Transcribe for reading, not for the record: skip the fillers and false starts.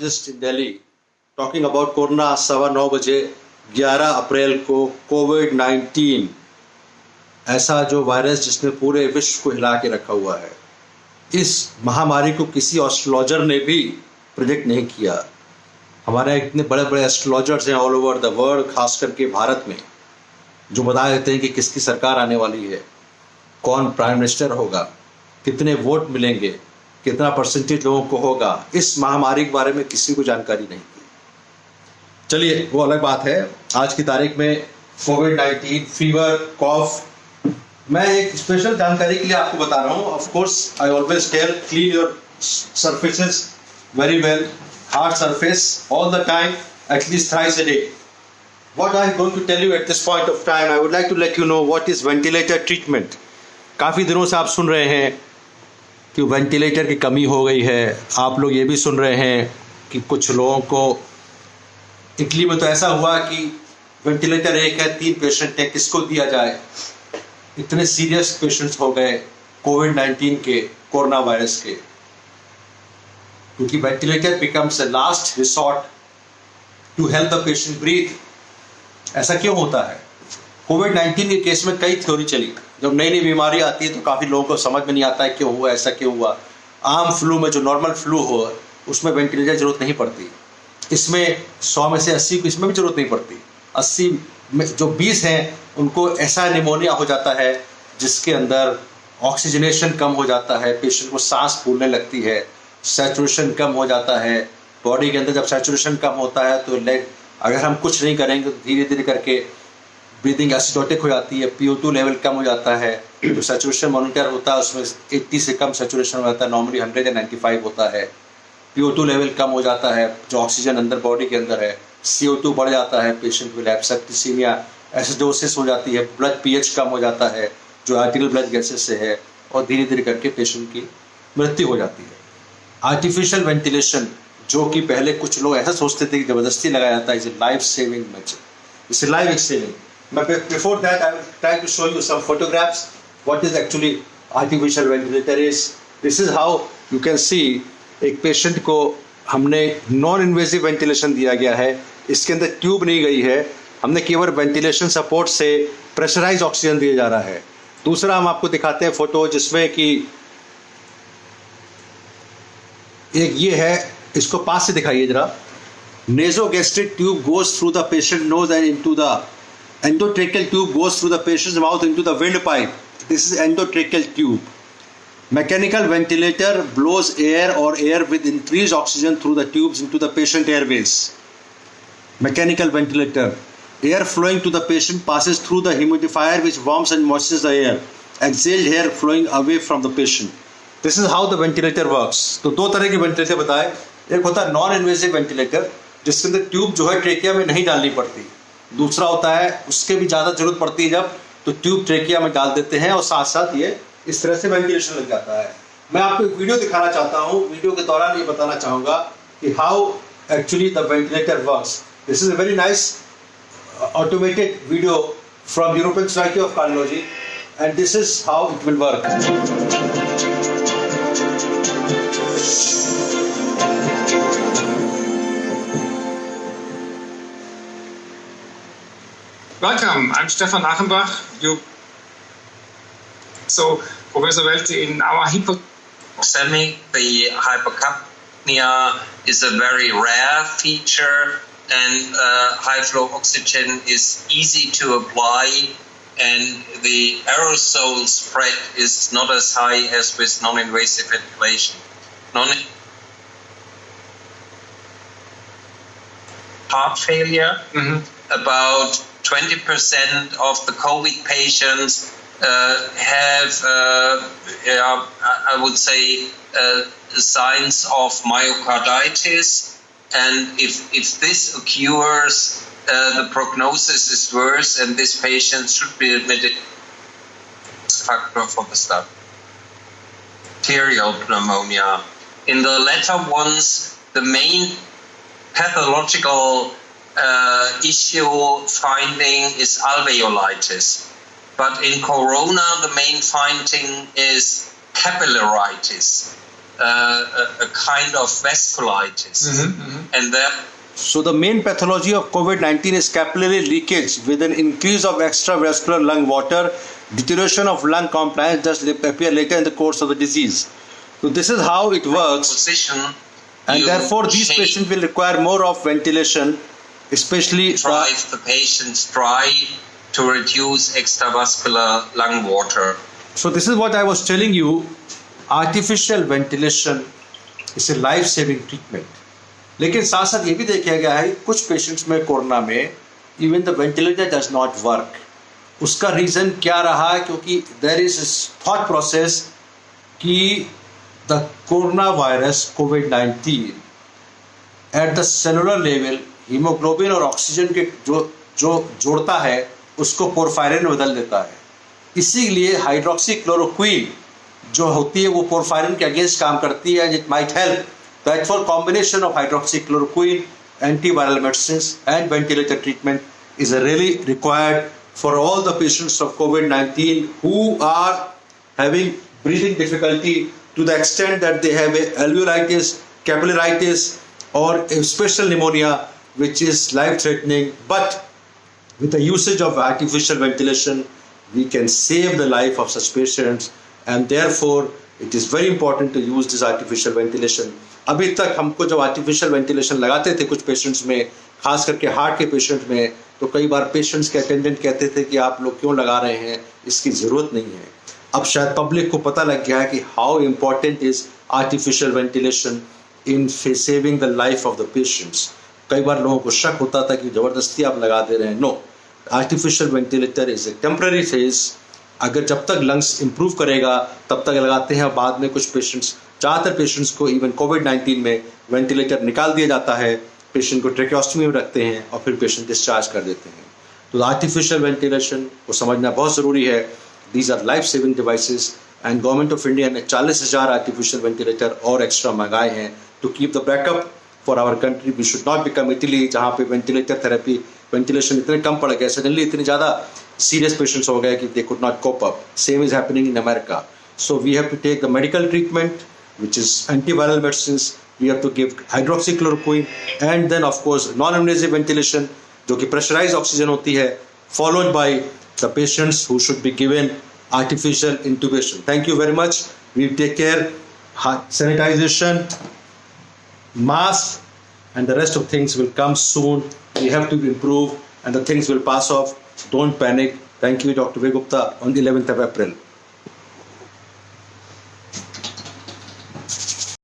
Just in Delhi, talking about corona 9:15 बजे 11 अप्रैल को कोविड-19 ऐसा जो वायरस जिसने पूरे विश्व को हिला के रखा हुआ है, इस महामारी को किसी एस्ट्रोलॉजर ने भी प्रेडिक्ट नहीं किया। हमारे इतने बड़े बड़े एस्ट्रोलॉजर्स हैं ऑल ओवर द वर्ल्ड, खास करके भारत में, जो बता देते हैं कि किसकी सरकार आने वाली है, कौन प्राइम मिनिस्टर होगा, कितने वोट मिलेंगे, कितना परसेंटेज लोगों को होगा। इस महामारी के बारे में किसी को जानकारी नहीं थी। चलिए, वो अलग बात है। आज की तारीख में कोविड-19, फीवर, कॉफ, मैं एक स्पेशल जानकारी के लिए आपको बता रहा हूँ। Of course I always tell clean your surfaces very well, hard surface all the time, at least thrice a day. What I am going to tell you at this point of time, I would like to let you know what is ventilator treatment. काफ़ी दिनों से आप सुन रहे हैं कि ventilator की कमी हो गई है। आप लोग ये भी सुन रहे हैं कि कुछ लोगों को, इटली में तो ऐसा हुआ कि वेंटिलेटर एक है, 3 पेशेंट हैं, किसको दिया जाए। इतने सीरियस पेशेंट्स हो गए कोविड-19 के, कोरोना वायरस के, क्योंकि ventilator becomes a last resort to help the patient breathe. ऐसा क्यों होता है? कोविड-19 के केस में कई थ्योरी चली। जब नई नई बीमारी आती है तो काफ़ी लोगों को समझ में नहीं आता है क्यों हुआ, ऐसा क्यों हुआ। आम फ्लू में, जो नॉर्मल फ्लू हो, उसमें वेंटिलेटर की जरूरत नहीं पड़ती। इसमें 100 में से 80 को इसमें भी जरूरत नहीं पड़ती। 80 में जो 20 हैं उनको ऐसा निमोनिया हो जाता है जिसके अंदर ऑक्सीजनेशन कम हो जाता है, पेशेंट को सांस फूलने लगती है, सैचुरेशन कम हो जाता है। बॉडी के अंदर जब सैचुरेशन कम होता है तो अगर हम कुछ नहीं करेंगे तो धीरे धीरे करके ब्रीदिंग एसिडोटिक हो जाती है, PO2 लेवल कम हो जाता है। जो सैचुरेशन मॉनिटर होता है उसमें 80 से कम सैचुरेशन हो जाता है, नॉर्मली 195 होता है। PO2 लेवल कम हो जाता है, जो ऑक्सीजन अंदर बॉडी के अंदर है। CO2 बढ़ जाता है, patient will have septicaemia, acidosis हो जाती है, ब्लड pH कम हो जाता है जो आर्टिकल ब्लड गैसेस से है, और धीरे धीरे करके पेशेंट की मृत्यु हो जाती है। आर्टिफिशियल वेंटिलेशन, जो कि पहले कुछ लोग ऐसा सोचते थे कि ज़बरदस्ती लगाया जाता है, इसे लाइफ सेविंग मेजर, इसे life saving. But before that, I will try to show you some photographs. What is actually artificial ventilator is. This is how you can see. एक पेशेंट को हमने नॉन इन्वेजिव वेंटिलेशन दिया गया है। इसके अंदर tube नहीं गई है, हमने केवल वेंटिलेशन सपोर्ट से प्रेशराइज ऑक्सीजन दिया जा रहा है। दूसरा हम आपको दिखाते हैं फोटो, जिसमें कि एक ये है, इसको पास से दिखाइए जरा। Nasogastric tube goes through the patient nose and into the endotracheal tube goes through the patient's mouth into the windpipe. This is endotracheal tube. Mechanical ventilator blows air or air with increased oxygen through the tubes into the patient airways. Mechanical ventilator. Air flowing to the patient passes through the humidifier which warms and moistens the air. Exhaled air flowing away from the patient. This is how the ventilator works. तो 2 तरह के ventilator बताए। एक होता है non invasive ventilator, जिसके अंदर tube जो है ट्रेकिया में नहीं डालनी पड़ती। दूसरा होता है, उसके भी ज़्यादा जरूरत पड़ती है जब, तो ट्यूब ट्रेकिया में डाल देते हैं और साथ साथ ये इस तरह से वेंटिलेशन लग जाता है। मैं आपको एक वीडियो दिखाना चाहता हूँ। वीडियो के दौरान ये बताना चाहूँगा कि how actually the ventilator works. This is a very nice automated video from European society of cardiology, and this is how it will work. Welcome, I'm Stefan Achenbach. So, Professor Welte, in our hypoxemic, the hypercapnia is a very rare feature, and high flow oxygen is easy to apply, and the aerosol spread is not as high as with non-invasive ventilation. Heart failure, about 20% of the COVID patients have, I would say, signs of myocarditis, and if this occurs, the prognosis is worse, and this patient should be admitted factor for the study. Bacterial pneumonia. In the latter ones, the main pathological issue finding is alveolitis, but in corona the main finding is capillaritis. a kind of vasculitis, and then. So the main pathology of COVID-19 is capillary leakage with an increase of extravascular lung water. Deterioration of lung compliance does appear later in the course of the disease. So this is how it works. Position, and therefore these patients will require more of ventilation, especially if the patients try to reduce extravascular lung water. So this is what I was telling you. Artificial ventilation is a life-saving treatment. लेकिन साथ साथ ये भी देखा गया है कुछ patients में कोरोना में even the ventilator does not work. उसका रीज़न क्या रहा है? क्योंकि देयर इज थॉट प्रोसेस कि the corona virus covid at the cellular level haemoglobin और ऑक्सीजन के जो जोड़ता है उसको पोरफायरिन में बदल देता है. इसीलिए हाइड्रोक्सी क्लोरोक्विन जो होती है वो पोरफायरिन के अगेंस्ट काम करती है. It might help. Therefore, combination of hydroxychloroquine, antiviral medicines and ventilator treatment is really required for all the patients of COVID-19 who are having breathing difficulty to the extent that they have alveolitis, capillaritis or a special pneumonia which is life-threatening. But with the usage of artificial ventilation, we can save the life of such patients, and therefore it is very important to use this artificial ventilation. अभी तक हमको जब artificial ventilation लगाते थे कुछ patients में, खास करके हार्ट के पेशेंट में, तो कई बार पेशेंट्स के अटेंडेंट कहते थे कि आप लोग क्यों लगा रहे हैं, इसकी ज़रूरत नहीं है. अब शायद पब्लिक को पता लग गया है कि how important is artificial ventilation in saving the life of the patients. कई बार लोगों को शक होता था कि ज़बरदस्ती आप लगा दे रहे हैं. No, artificial ventilator is a temporary phase. अगर जब तक लंग्स इम्प्रूव करेगा तब तक लगाते हैं. बाद में कुछ पेशेंट्स, ज़्यादातर पेशेंट्स को इवन कोविड-19 में वेंटिलेटर निकाल दिया जाता है, पेशेंट को ट्रेकियोस्टमी में रखते हैं और फिर पेशेंट डिस्चार्ज कर देते हैं. तो आर्टिफिशियल वेंटिलेशन को समझना बहुत ज़रूरी है. These are life saving devices and government of India ने 40,000 आर्टिफिशियल वेंटिलेटर और एक्स्ट्रा मंगाए हैं to keep the backup for our country. We should not become Italy जहाँ पे वेंटिलेटर थेरेपी वेंटिलेशन इतने कम पड़ गए, सडनली इतने ज़्यादा serious patients हो गए कि they could not cope up. Same is happening in America. So we have to take the medical treatment, which is antiviral medicines. We have to give hydroxychloroquine and then of course non-invasive ventilation, जो कि pressurized oxygen होती है, followed by the patients who should be given artificial intubation. Thank you very much. We take care. Sanitization, mask, and the rest of things will come soon. We have to improve, and the things will pass off. Don't panic. Thank you, Dr. Vivek Gupta, on the 11th of April.